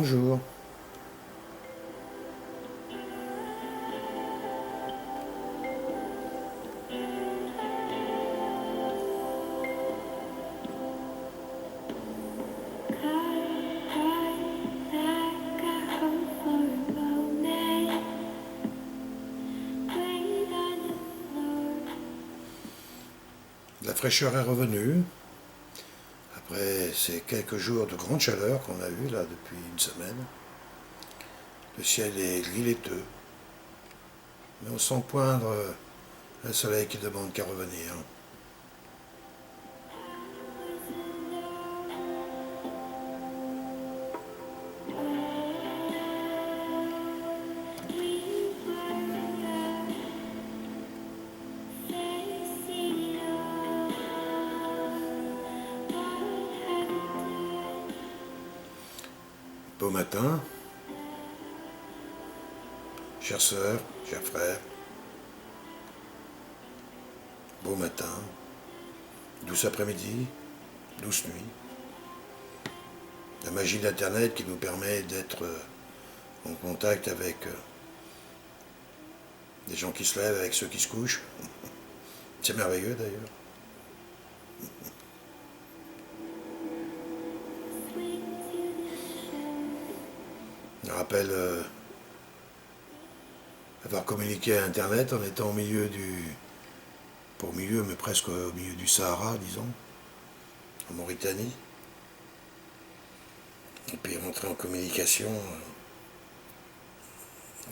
Bonjour. La fraîcheur est revenue, après ces quelques jours de grande chaleur qu'on a eu là depuis une semaine. Le ciel est gris laiteux, mais on sent poindre un soleil qui demande qu'à revenir. Beau matin, chère sœur, chers frères. Beau matin, douce après-midi, douce nuit. La magie d'Internet qui nous permet d'être en contact avec des gens qui se lèvent, avec ceux qui se couchent. C'est merveilleux d'ailleurs. Je me rappelle avoir communiqué à Internet en étant au milieu pas au milieu, mais presque au milieu du Sahara, disons, en Mauritanie. Et puis rentrer en communication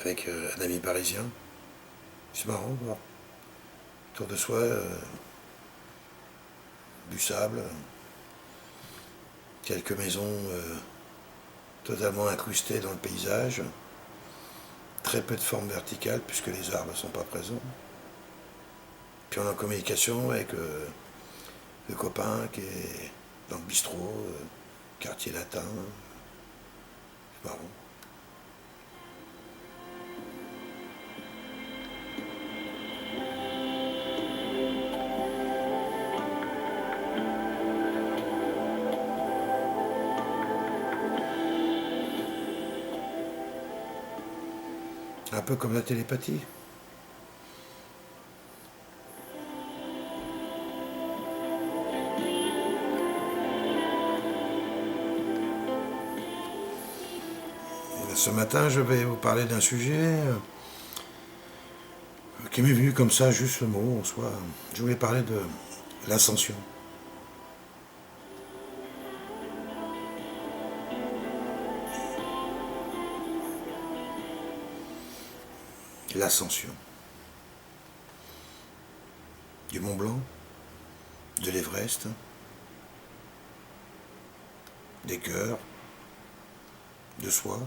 avec un ami parisien. C'est marrant de voir. Autour de soi, du sable, quelques maisons totalement incrustées dans le paysage, très peu de forme verticale puisque les arbres ne sont pas présents. Puis on est en communication avec le copain qui est dans le bistrot, quartier latin. C'est marrant. Un peu comme la télépathie. Ce matin, je vais vous parler d'un sujet qui m'est venu comme ça, juste le mot en soi. Je voulais parler de l'ascension. L'ascension. Du Mont Blanc, de l'Everest, des cœurs, de soi.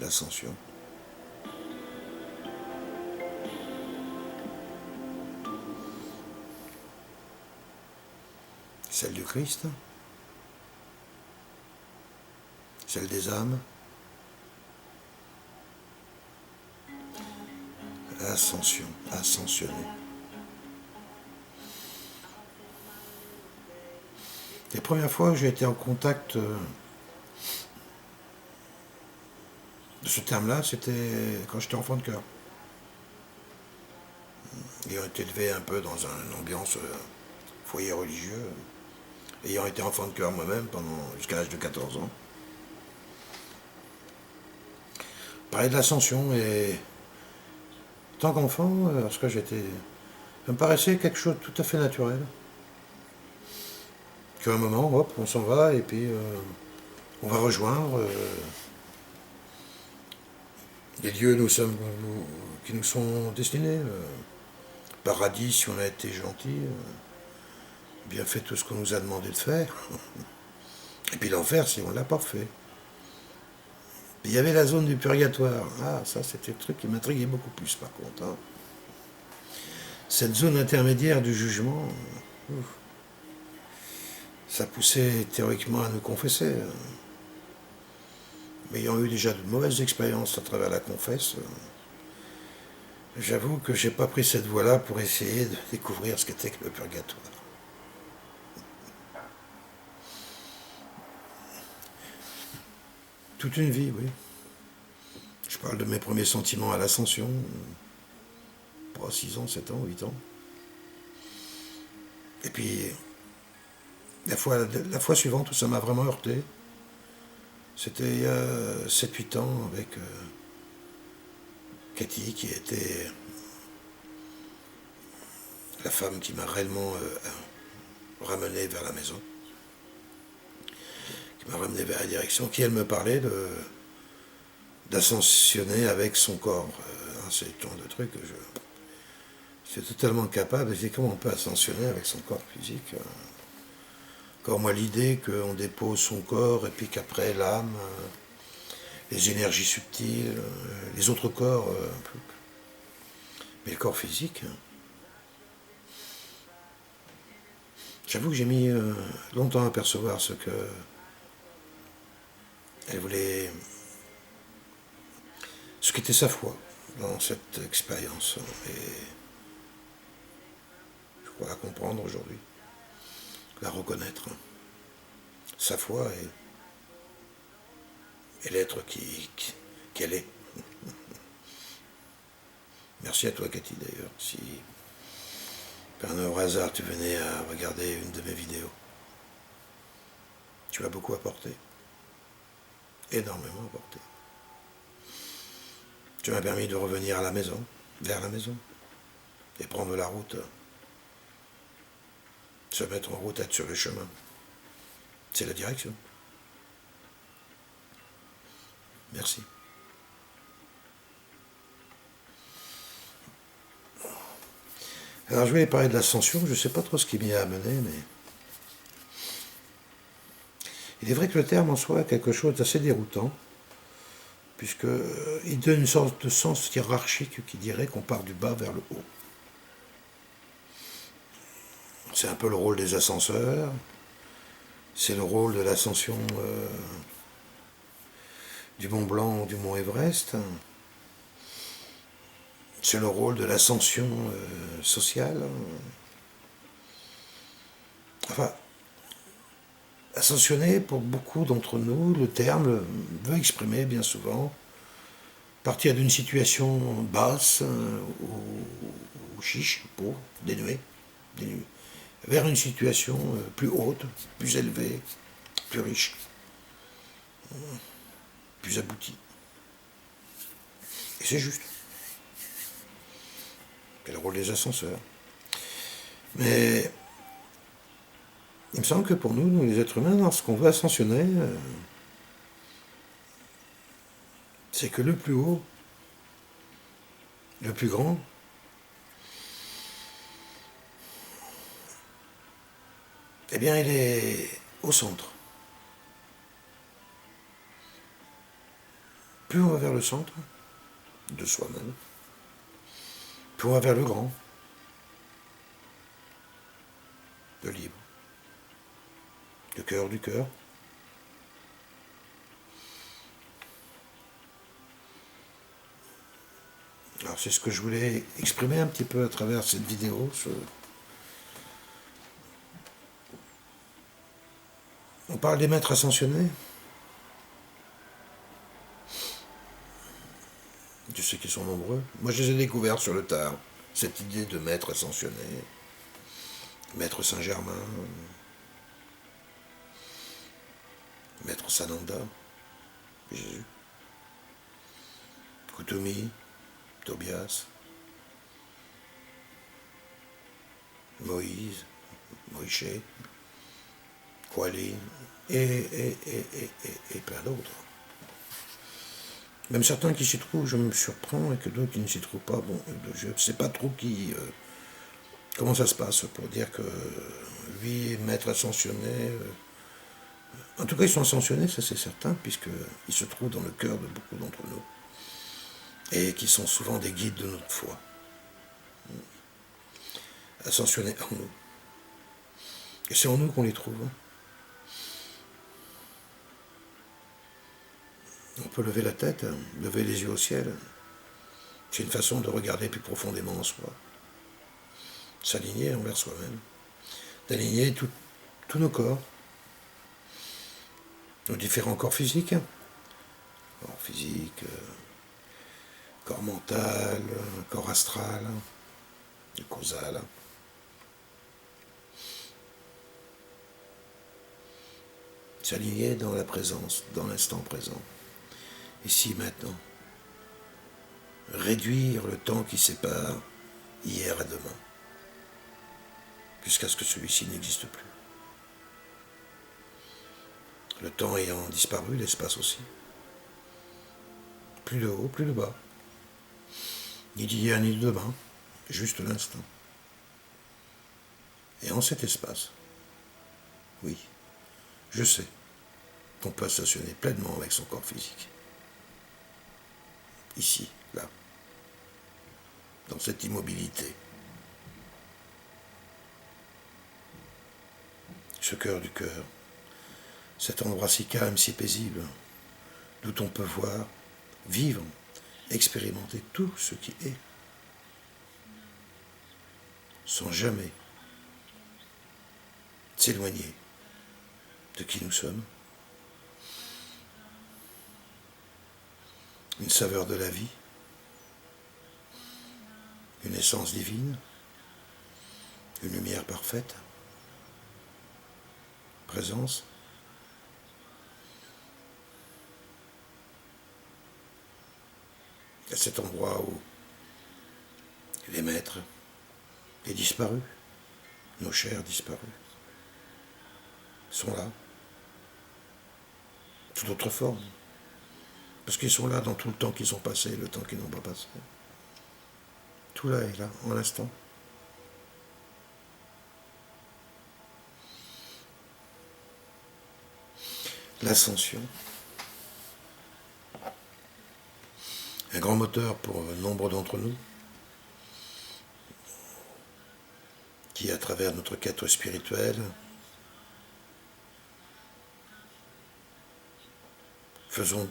L'ascension. Celle du Christ, celle des âmes, ascension, ascensionner. Les premières fois où j'ai été en contact de ce terme-là, c'était quand j'étais enfant de cœur. Ayant été élevé un peu dans une ambiance foyer religieux, ayant été enfant de cœur moi-même jusqu'à l'âge de 14 ans. Parler de l'ascension et en tant qu'enfant, lorsque j'étais, ça me paraissait quelque chose de tout à fait naturel. Qu'à un moment, hop, on s'en va et puis on va rejoindre les lieux qui nous sont destinés. Paradis si on a été gentil, bien fait tout ce qu'on nous a demandé de faire. Et puis l'enfer si on ne l'a pas fait. Il y avait la zone du purgatoire. Ah, ça c'était le truc qui m'intriguait beaucoup plus par contre. Hein. Cette zone intermédiaire du jugement, ça poussait théoriquement à nous confesser. Mais ayant eu déjà de mauvaises expériences à travers la confesse, j'avoue que j'ai pas pris cette voie-là pour essayer de découvrir ce qu'était que le purgatoire. Toute une vie, oui. Je parle de mes premiers sentiments à l'ascension, pas 6 ans, 7 ans, 8 ans. Et puis, la fois suivante où ça m'a vraiment heurté, c'était il y a 7-8 ans avec Cathy, qui était la femme qui m'a réellement ramené vers la maison, qui m'a ramené vers la direction, qui elle me parlait d'ascensionner avec son corps. C'est le genre de truc que je suis totalement capable. Et comment on peut ascensionner avec son corps physique Encore moi l'idée qu'on dépose son corps et puis qu'après l'âme, les énergies subtiles, les autres corps, mais le corps physique. J'avoue que j'ai mis longtemps à percevoir ce que elle voulait, ce qu'était sa foi dans cette expérience. Et je crois la comprendre aujourd'hui, la reconnaître. Sa foi et l'être qu'elle est. Merci à toi, Cathy, d'ailleurs. Si par un hasard tu venais à regarder une de mes vidéos, tu m'as beaucoup apporté. Énormément apporté. Tu m'as permis de revenir à la maison, vers la maison, et prendre la route, se mettre en route, être sur le chemin. C'est la direction. Merci. Alors je voulais parler de l'ascension, je ne sais pas trop ce qui m'y a amené, mais il est vrai que le terme en soi est quelque chose d'assez déroutant, puisqu'il donne une sorte de sens hiérarchique qui dirait qu'on part du bas vers le haut. C'est un peu le rôle des ascenseurs, c'est le rôle de l'ascension du Mont Blanc ou du Mont Everest, c'est le rôle de l'ascension sociale. Enfin, ascensionner, pour beaucoup d'entre nous, le terme veut exprimer bien souvent partir d'une situation basse ou chiche, pauvre, dénuée, vers une situation plus haute, plus élevée, plus riche, plus aboutie. Et c'est juste. C'est le rôle des ascenseurs. Mais il me semble que pour nous les êtres humains, lorsqu'on veut ascensionner, c'est que le plus haut, le plus grand, eh bien, il est au centre. Plus on va vers le centre de soi-même, plus on va vers le grand, le libre, le cœur du cœur. Alors c'est ce que je voulais exprimer un petit peu à travers cette vidéo. On parle des maîtres ascensionnés. Je sais qu'ils sont nombreux. Moi, je les ai découverts sur le tard. Cette idée de maître ascensionné, maître Saint-Germain, maître Sananda, Jésus, Kuthumi, Tobias, Moïse, Moïse, Kuali, et plein d'autres. Même certains qui s'y trouvent, je me surprends, et que d'autres qui ne s'y trouvent pas. Bon, je ne sais pas trop comment ça se passe pour dire que lui, maître ascensionné. En tout cas, ils sont ascensionnés, ça c'est certain, puisqu'ils se trouvent dans le cœur de beaucoup d'entre nous. Et qui sont souvent des guides de notre foi. Ascensionnés en nous. Et c'est en nous qu'on les trouve. On peut lever la tête, lever les yeux au ciel. C'est une façon de regarder plus profondément en soi. S'aligner envers soi-même. D'aligner tous nos corps. Nos différents corps physiques. corps physique, corps mental, corps astral, causal. S'aligner dans la présence, dans l'instant présent, ici maintenant. Réduire le temps qui sépare hier à demain, jusqu'à ce que celui-ci n'existe plus. Le temps ayant disparu, l'espace aussi. Plus de haut, plus de bas. Ni d'hier ni de demain, juste l'instant. Et en cet espace, oui, je sais qu'on peut associer pleinement avec son corps physique. Ici, là, dans cette immobilité. Ce cœur du cœur, cet endroit si calme, si paisible, d'où on peut voir, vivre, expérimenter tout ce qui est, sans jamais s'éloigner de qui nous sommes. Une saveur de la vie, une essence divine, une lumière parfaite, présence. À cet endroit où les maîtres, les disparus, nos chers disparus, sont là, sous d'autres formes. Parce qu'ils sont là dans tout le temps qu'ils ont passé, le temps qu'ils n'ont pas passé. Tout là est là, en l'instant. L'ascension. Un grand moteur pour nombre d'entre nous, qui, à travers notre quête spirituelle, faisons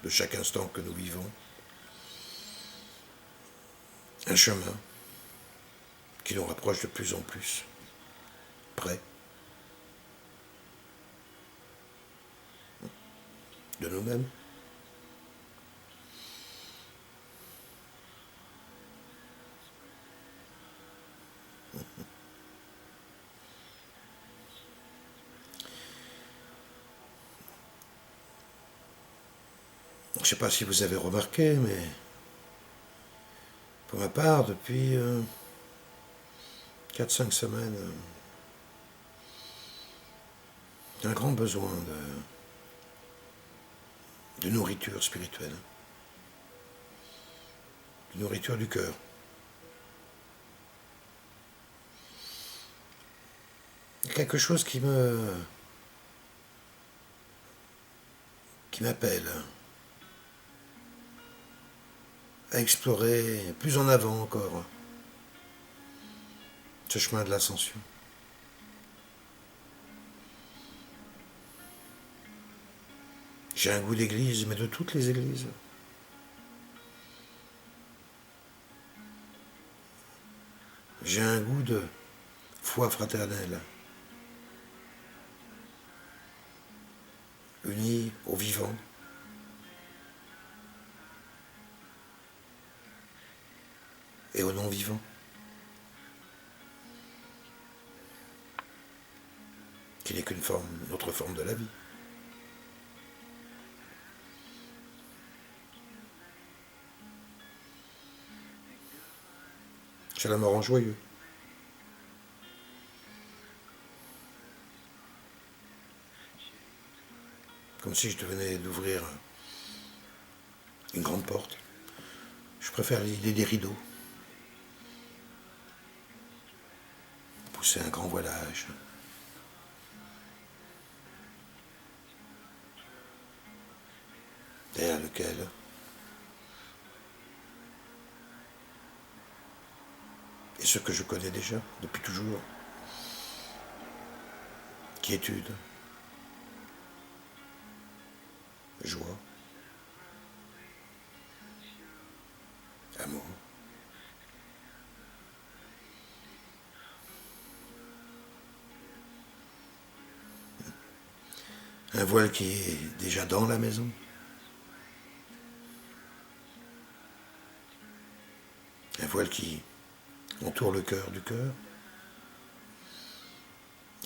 de chaque instant que nous vivons un chemin qui nous rapproche de plus en plus près de nous-mêmes. Je ne sais pas si vous avez remarqué, mais pour ma part, depuis 4-5 semaines, j'ai un grand besoin de nourriture spirituelle, de nourriture du cœur. Il y a quelque chose qui m'appelle à explorer plus en avant encore ce chemin de l'ascension. J'ai un goût d'église, mais de toutes les églises. J'ai un goût de foi fraternelle, unie au vivant, et au non-vivant, qui n'est qu'une forme, une autre forme de la vie. Cela me rend joyeux. Comme si je venais d'ouvrir une grande porte. Je préfère l'idée des rideaux. Pousser un grand voilage. Derrière lequel et ce que je connais déjà depuis toujours. Quiétude, joie, amour. Un voile qui est déjà dans la maison. Un voile qui entoure le cœur du cœur.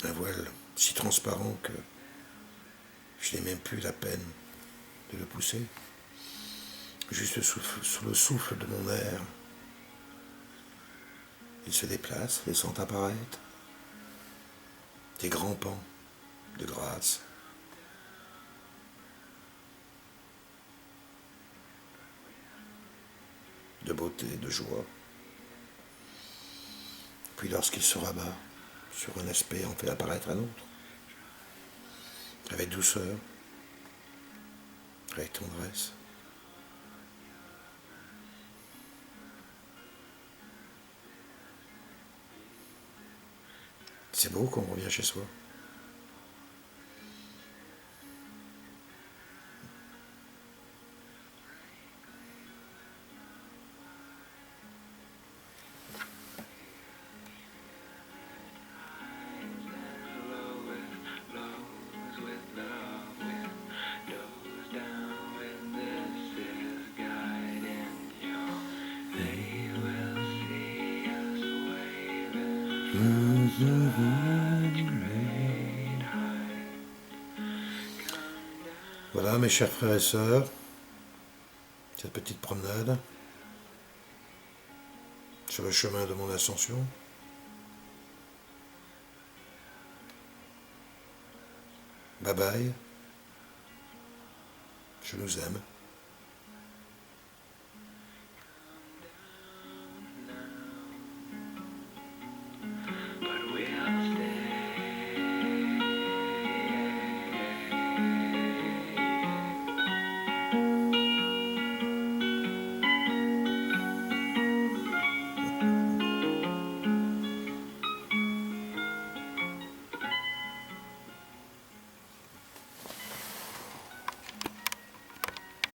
Un voile si transparent que je n'ai même plus la peine de le pousser. Juste sous le souffle de mon air, il se déplace, laissant apparaître des grands pans de grâce. De beauté, de joie. Puis lorsqu'il se rabat sur un aspect, en fait apparaître un autre, avec douceur, avec tendresse. C'est beau quand on revient chez soi. Voilà mes chers frères et sœurs, cette petite promenade sur le chemin de mon ascension. Bye bye, je nous aime.